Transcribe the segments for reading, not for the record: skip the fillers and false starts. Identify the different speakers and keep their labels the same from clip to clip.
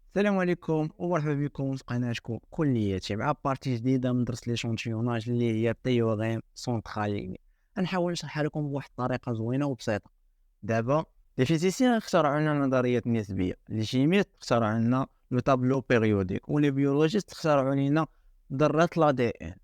Speaker 1: السلام عليكم ومرحبا بكم في قناتكم كلياتي مع بارتي جديدة من درس ليشونتيوناج اللي هي تيوغيم سونتراليني. غنحاول نشرحها لكم بواحد الطريقة زوينة وبسيطة. دابا لي فيزيسيان اخترعوا لنا النظريات النسبية، لي شيميست اخترعوا لنا لو طابلو بيريوديك، ولي بيولوجيست اخترعوا لنا ذرات لا دي ان،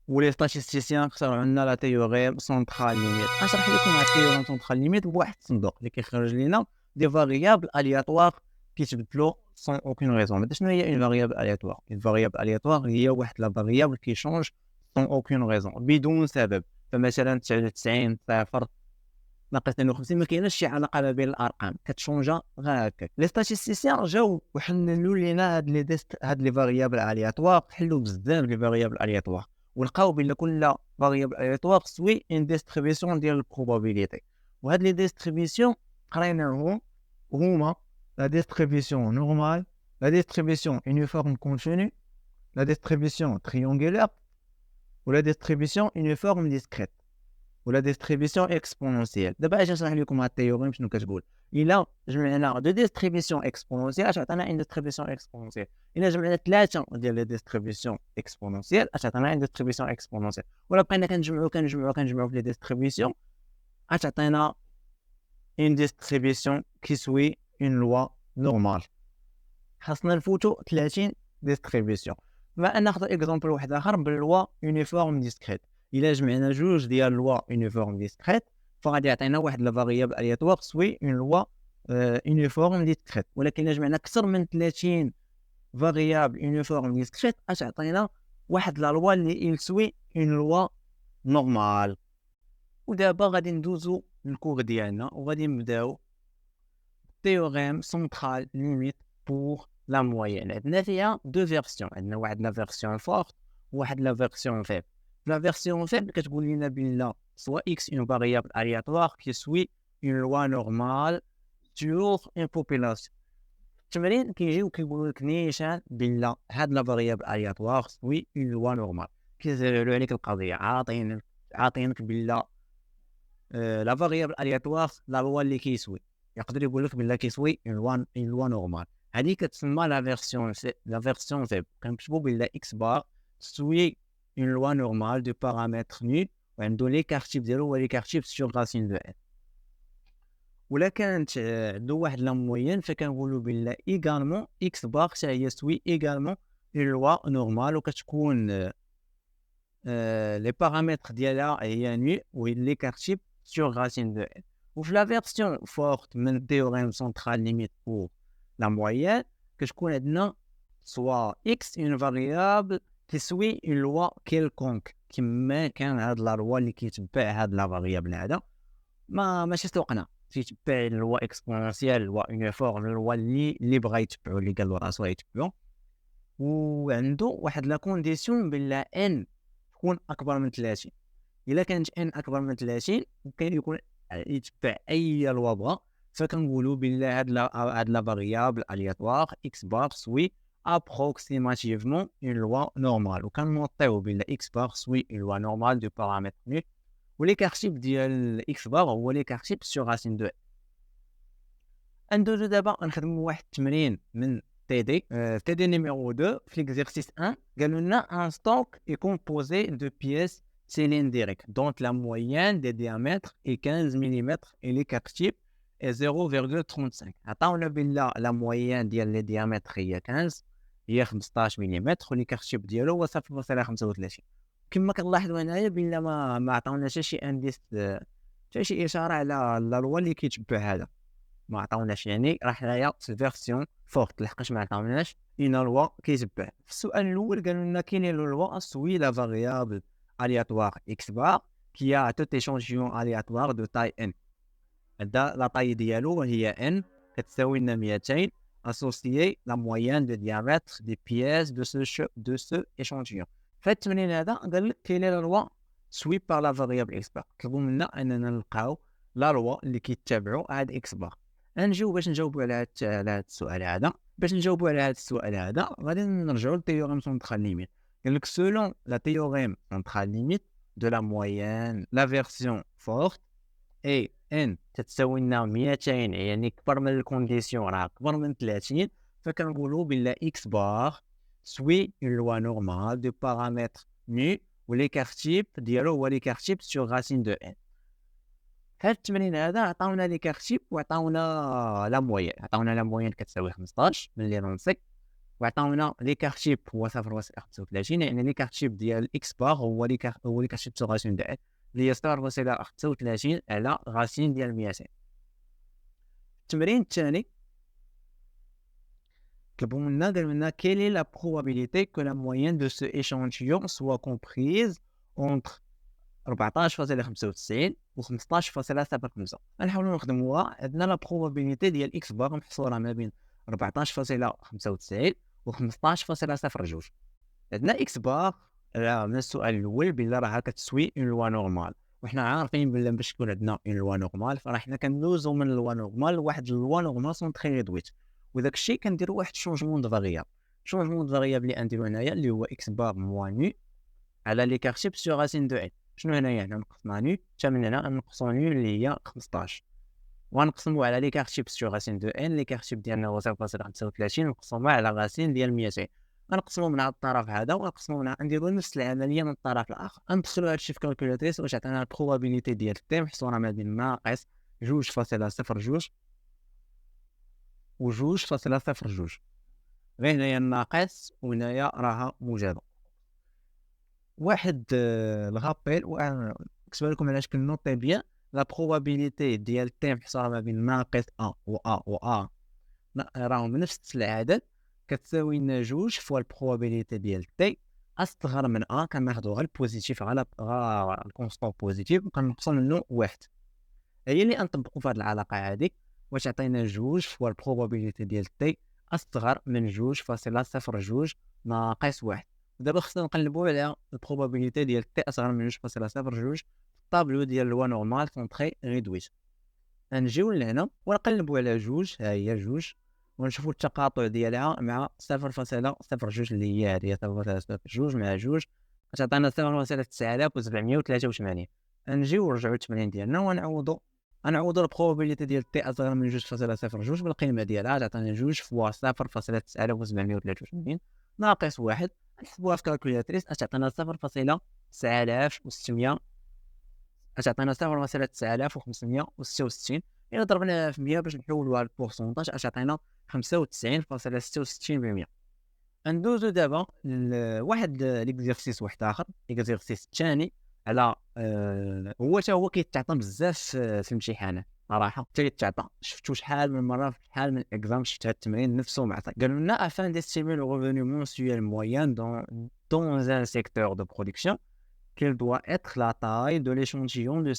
Speaker 1: ولي ستاتيستيسيان اخترعوا لنا لا تيوغيم سونترال ليميت. غنشرح لكم هاد التيوغيم سونترال ليميت بواحد الصندوق اللي كيخرج لنا دي فاريابل الياتوار كيتبدلوا سون اوكين ريزون. بعدا شنو هي اون فاريابل الياتوار؟ اون فاريابل الياتوار هي واحد لا فاريابل كيشونج سون اوكين ريزون، بدون سبب. فمثلا 99 صفر ناقص 52 ما كايناش شي علاقه ما بين الارقام، كتشونجا غير هكاك. لي ستاتيستيسيان جاو وحللوا لينا هاد لي فاريابل الياتوار، حلوا بزاف لي فاريابل الياتوار ولقاو بان كل فاريابل الياتوار سوي ان ديستريبيسيون ديال البروبابيليتي. وهاد لي ديستريبيسيون قريناهم هما la distribution normale, la distribution uniforme continue, la distribution triangulaire ou la distribution uniforme discrète ou la distribution exponentielle. دابا اجي نشرح لكم هاد التيوريم شنو كتقول. الا جمعنا دو ديستريبيسيون اكسبونونسيال اش عطانا ان ديستريبيسيون اكسبونونسيال. الا جمعنا ثلاثه ديال لي ديستريبيسيون اكسبونونسيال اش عطانا ان ديستريبيسيون اكسبونونسيال. ولا بقينا كنجمعوا في لي ديستريبيسيون اش عطينا une distribution qui suit une loi normale. خاصنا نفوتو 30 ديستريبيسيون. بما ان ناخذ اكزامبل واحد اخر باللوا يونيفورم ديسكريت. الا جمعنا جوج ديال لوا يونيفورم ديسكريت فغادي يعطينا واحد لا فاريابل الياتوار سوي اون لوا يونيفورم ديسكريت. ولكن الا جمعنا اكثر من 30 فاريابل يونيفورم ديسكريت اش عطينا واحد لا لوا اللي سوي اون لوا نورمال. ودابا غادي ندوزو للكور ديالنا وغادي نبداو théorème central limite pour la moyenne. عندنا فيها دو فيرسيون، عندنا واحد لا فيرسيون فورت وواحد لا فيرسيون فيبل. لا فيرسيون فيبل كتقول لنا بلا سوا x une variable aléatoire qui suit une loi normale sur une population. التمرين كيجيو كيقولوا لك نيشان بلا هاد لا فاريابل aléatoire suit une loi normale. كيسهلوا عليك القضيه، عاطينك بلا لا فاريابل aléatoire لا لوا اللي كيسوي. يقدر يقول لك بلا كيسوي اون لوا نورمال. هذه كتسمى لا فيرسيون فيب. كنكتبوا بلا اكس بار سوي اون لوا نورمال دو بارامتر ني وعندو لي كارتيب ديالو هو لي كارتيب سور راسين دو ان. ولا كانت عندو واحد لا موين فكنقولوا بلا ايغالمون اكس بار حتى هي سوي ايغالمون اون لوا نورمال وكتكون لي بارامتر ديالها هي ني و لي كارتيب سور راسين دو ان. وفي لا فيرسيون فورت من التيوريم سونترال ليميت بور لا موين كتكون عندنا سوا اكس اون فاريابل تسوي اون لوا كيلكونك كما كان هاد لا لوا اللي كيتبع هاد لا فاريابل هذا ماشي سوقنا تيتبع لوا اكسبونونسيال لوا يونيفورم لوا اللي بغا يتبعو اللي قال له راسو يتبعو. وعنده واحد لا كونديسيون بلا ان تكون اكبر من 30. الا كانت ان اكبر من 30 ممكن يكون يتبع اي لوا بغا. فكنقولوا بلا هاد لا فاريابل الياتوار اكس بار سوي ابروكسيماتيفمون اون لوا نورمال. وكنوطيو بلا اكس بار سوي اون لوا نورمال دو بارامتر ني ولي كارتيب ديال اكس بار هو لي كارتيب سور راسين دو. ندوزو دابا نخدموا واحد التمرين من تي دي تي دي نيميرو 2 في ليكزيرسيس 1. قالوا لنا ان ستوك اي كومبوزي دو بيس cylindrique dont la moyenne des diamètres est 15 mm et les quatre types est 0,35. عطاونا بلا لا موين ديال لي ديامتر هي 15 هي 15 ملم ولي كارتيب ديالو هو 0.35. كما كنلاحظوا هنايا بلا ما عطاوناش شي انديس حتى شي اشاره على لا لوا اللي كيتبع هذا. ما عطاوناش يعني راه حنايا في الفيرسيون فورت لحقاش ما عطاوناش اين لوا كيتبع. في السؤال الاول قالوا لنا كاينين لوا سوي لا فاريابل aléatoire x bar qui a tout échantillon aléatoire de taille n. La taille ديالو هي n كتساوي لنا 200 associé la moyenne de diamètre des pièces de ce échantillon. في التمرين هذا قال لك كاينه لا لوا سوي بار لا فاريابل x bar. طلبوا منا اننا نلقاو لا لوا اللي كيتبعوا هاد x bar. باش نجاوبوا على هذا السؤال هذا. باش نجاوبوا على هذا السؤال هذا غادي نرجعوا للتيوريم سونترال ليميت. Donc, selon la théorème centrale limite de la moyenne, la version forte est n تتساوي لنا 200 يعني كبر من الكونديسيون راه كبر من 30 فكنقولوا بلا x bar suit une loi normale de paramètres nu و l'écart type ديالو هو l'écart type sur racine de n. هاد التمرين هذا عطاونا l'écart type وعطاونا لا موين، عطاونا لا موين كتساوي 15 من لي نونسي، وعطاونا l'écart type هو 0.35، يعني l'écart type ديال x bar هو l'écart type sur racine de n اللي هي 0.35 على racine ديال 200. التمرين الثاني طلبوا منا قالوا لنا quelle est la probabilité que la moyenne de ce échantillon soit comprise entre 14.95 و 15.05. غنحاولوا نخدموها. عندنا لا probabilité ديال x بار محصوره ما بين 14.95 و 15.02. عندنا x بار من السؤال الاول بلا راها كتسوي اون لوا نورمال، وحنا عارفين بلا باش تكون عندنا اون لوا نورمال فراه حنا كندوزو من لوا نورمال لواحد لوا نورمال سون تري ريدويت، وداك الشيء كنديروا واحد شونجمون دو فاريابل. شونجمون دو فاريابل اللي نديرو هنايا اللي هو x بار موان نو على ليكار تيب سور راسين دو ان. شنو هنايا هنا نقصنا نو حتى من هنا نقصوا نو اللي هي 15 ونقسموا على ليكار تيب سور راسين دو ان. ليكار تيب ديالنا هو 0.35 نقسموا على راسين ديال 200. غنقسموا من هذا الطرف هذا ونقسموا من نديروا نفس العمليه من الطرف الاخر. ندخلوا هادشي في كالكولاتريس واش عطانا البروبابيليتي ديال تي محصوره ما بين ناقص 2.02 و 2.02. غير هنايا الناقص وهنايا راها موجبه. واحد الغابيل ونكتبها لكم علاش كنوطي بيان. لا بروبابيليتي ديال تي محصوره ما بين ناقص ا و ا و ا راهم نفس العدد كتساوي لنا 2 فوا البروبابيليتي ديال تي اصغر من ا. كناخذوا غير البوزيتيف على الكونستون بوزيتيف وكنقصوا منه 1. هي اللي نطبقوا في هذه العلاقه هذه واش عطينا 2 فوا البروبابيليتي ديال تي اصغر من 2.02 ناقص 1. دابا خصنا نقلبوا على البروبابيليتي ديال تي اصغر من 2.02 في الطابلو ديال لوا نورمال كونطري ريدويت. نجيو لهنا ونقلبوا على 2. ها هي 2 ونشوفوا التقاطع ديالها مع 0.02 اللي هي هذه 0.02 مع 2 غتعطينا 0.9783. نجيو ونرجعوا التمرين ديالنا ونعوضوا البروبابيليتي ديال تي اصغر من 2.02 بالقيمه ديالها تعطينا 2 فوا 0.9783 ناقص 1. نحسبوها في كالكولاتريس تعطينا 0.9600 تعطينا 0.9566. الا ضربناها في 100 باش نحولوها للبورسونتاج تعطينا 95.66%. ندوزو دابا لواحد ليكزيرسيس واحد اخر. ليكزيرسيس الثاني على هو حتى هو كيتعطى بزاف في الامتحانات صراحه، حتى كيتعطى شفتو شحال من مره في شحال من اكزام شفت هذا التمرين نفسه معطى. قالوا لنا afin d'estimer le revenu mensuel moyen dans un secteur de production quelle doit être la taille de l'échantillon de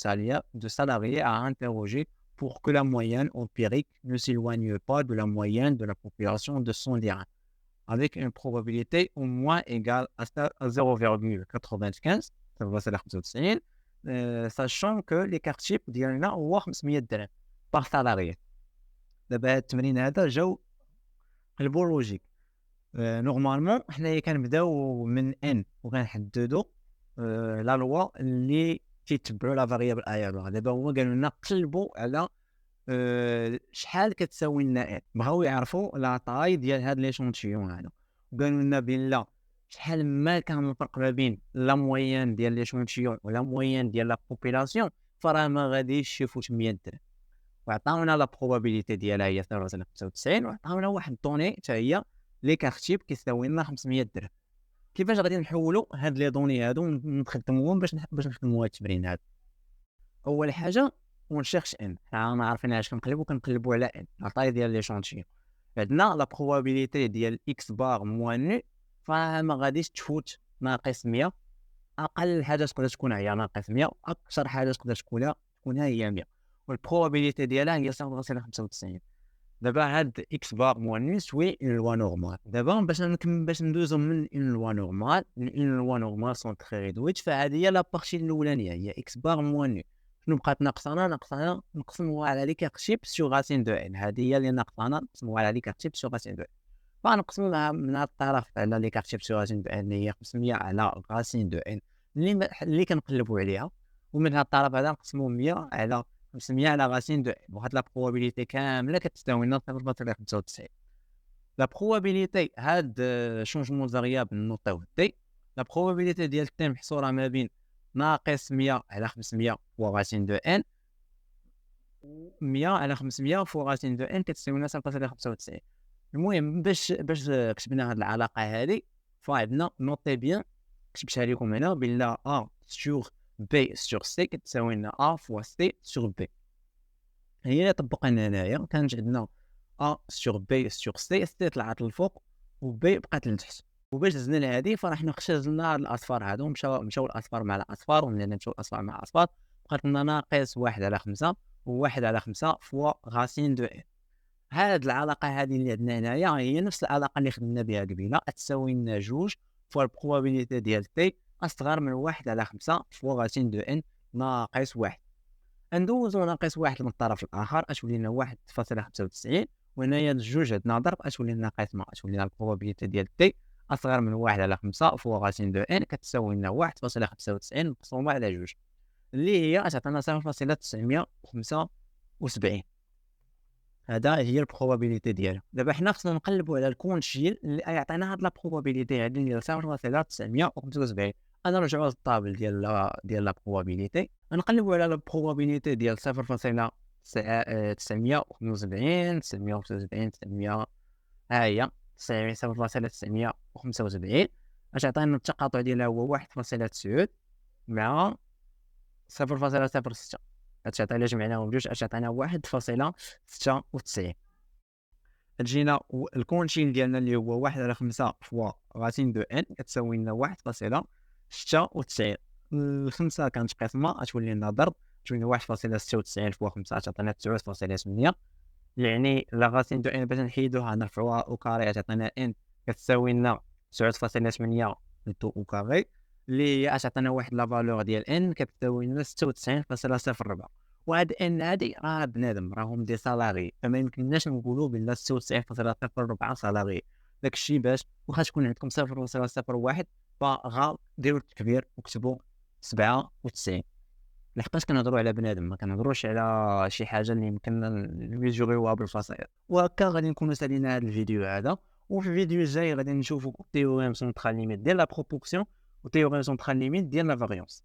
Speaker 1: salariés à interroger pour que la moyenne empirique ne s'éloigne pas de la moyenne de la population de son terrain avec une probabilité au moins égale à 0.95 sachant que l'écart type ديالنا هو 500 درهم باغ سالاري. دابا هاد التمرين هذا جاو قلبوا لوجيك. نورمالمون حنايا كنبداو من ان وكنحددوا لا لوا اللي كيتبعوا لا فاريابل ايا. دابا هما قالوا لنا قلبوا على شحال كتساوي لنا ان، بغاو يعرفوا لا طاي ديال هاد ليشونتيون هذا. وقالوا لنا بلا شحال ما كان الفرق ما بين لا موين ديال ليشونتيون ولا موين ديال لا بوبولاسيون فراه ما غاديش يفوت 100 درهم. وعطاونا لا بروبابيليتي ديالها هي 0.95 وعطاونا واحد الدوني حتى هي ليكار تيب كيساوي لنا 500 درهم. كيفاش غادي نحولوا هاد لي دوني هادو ونخدموهم باش نخدموا هاد التمرين هذا؟ اول حاجه ونشيرش ان. حنا عارفين علاش كنقلبوا على ان الطاي ديال ليشونتيون. عندنا لا بروبابيليتي ديال اكس بار موان نو فراه ما غاديش تفوت ناقص 100. اقل حاجه تقدر تكون هي ناقص 100، اكثر حاجه تقدر تكون هي 100، والبروبابيليتي ديالها هي 0.95. دابا هاد اكس بار موان نو سوي اون لوا نورمال. دابا باش ندوزو من اون لوا نورمال لون لوا نورمال سون تري ريدويت، فهذه هي لا بارتي الاولانيه هي اكس بار موان نو. شنو بقات ناقصانا نقسموها على ليكار تيب سور راسين دو ان. هذه هي اللي ناقصانا نقسموها على ليكار تيب سور راسين دو ان. فنقسموها من هذا الطرف على ليكار تيب سور راسين دو ان اللي هي 500 على راسين دو ان اللي كنقلبوا عليها، ومن هذا الطرف هذا نقسموا 100 على 500 على راسين دو ان. وهاد لا بروبابيليتي كامله كتساوي لنا 0.95. لا بروبابيليتي هاد شونجمون فاريابل نوطيوه دي. لا بروبابيليتي ديال تي محصوره ما بين ناقص 100 على 500 فوا راسين دو ان، و 100 على 500 فوا راسين دو ان كتساوي لنا 0.95. المهم باش كتبنا هاد العلاقه هادي، فعندنا نوطي بيان، كتبتها لكم هنا بلا ا سور بي سور سي كتساوي لنا ا فوا سي سور بي. هي اللي طبقنا هنايا، كانت عندنا ا سور بي سور سي، سي طلعت للفوق و بي بقات لتحت. وباش دزنا لهادي فرحنا اختزلنا هاد الاصفار هادو، مشاو الاصفار مع الاصفار، وملي مشاو الاصفار مع الاصفار بقات لنا ناقص 1 على 5 و 1 على 5 فوا غاسين دو ان. هاد العلاقه هادي اللي عندنا هنايا هي نفس العلاقه اللي خدمنا بها قبيله، تساوي لنا جوج فوا البروبابيليتي ديال تي اصغر من 1 على 5 فوا غاسين دو ان ناقص 1. ندوزو ناقص 1 من الطرف الاخر اشولي لنا 1.95، وهنايا الجوج عندنا ضرب اشولي لنا قسمه، اشولي لنا البروبابيليتي ديال تي اصغر من 1 على 5 فوا غاسين دو ان كتساوي لنا 1.95 مقسومه على جوج، اللي هي تعطينا 0.975. هذا هي البروبابيليتي ديالها. دابا حنا خصنا نقلبوا على الكونشيل اللي يعطينا هاد لا بروبابيليتي هادي ديال 0.975. انا نرجعوا للطابل ديال لا بروبابيليتي، نقلبوا على لا بروبابيليتي ديال 0.975 975 900. ها هي 0.975 اش عطينا التقاطع ديالها هو 1.9 مع 0.06. غتعطي الا جمعناهم بجوج اش عطينا 1.96. تجينا الكونشين ديالنا اللي هو 1 على 5 فوا غاسين دو ان كتساوي لنا 1.96. الخمسه كانت قسمه غتولي لنا ضرب، تولي 1.96 فوا 5 تعطينا 9.8. يعني لا غاسين دو ان باش نحيدوها نرفعوها او كاري تعطينا ان كتساوي لنا 9.8 او كاري، اللي هي تعطينا واحد لا فالور ديال ان كتساوي لنا 96.04. وهاد ان هادي راه بنادم راهم دي سالاري، فما يمكنناش نقولوا بلا 96.04 سالاري. داكشي باش واخا تكون عندكم 0.01 فغا ديروا التكبير وكتبوا 97، لحقاش كنهضروا على بنادم ما كنهضروش على شي حاجه اللي يمكن نميزوريوها بالفصائل. وهكا غادي نكونوا سالينا هذا الفيديو هذا، وفي الفيديو الجاي غادي نشوفوا تيوريم سونترال ليميت ديال لا بروبورسيون و تيوريم سونترال ليميت ديال لا فاريونس.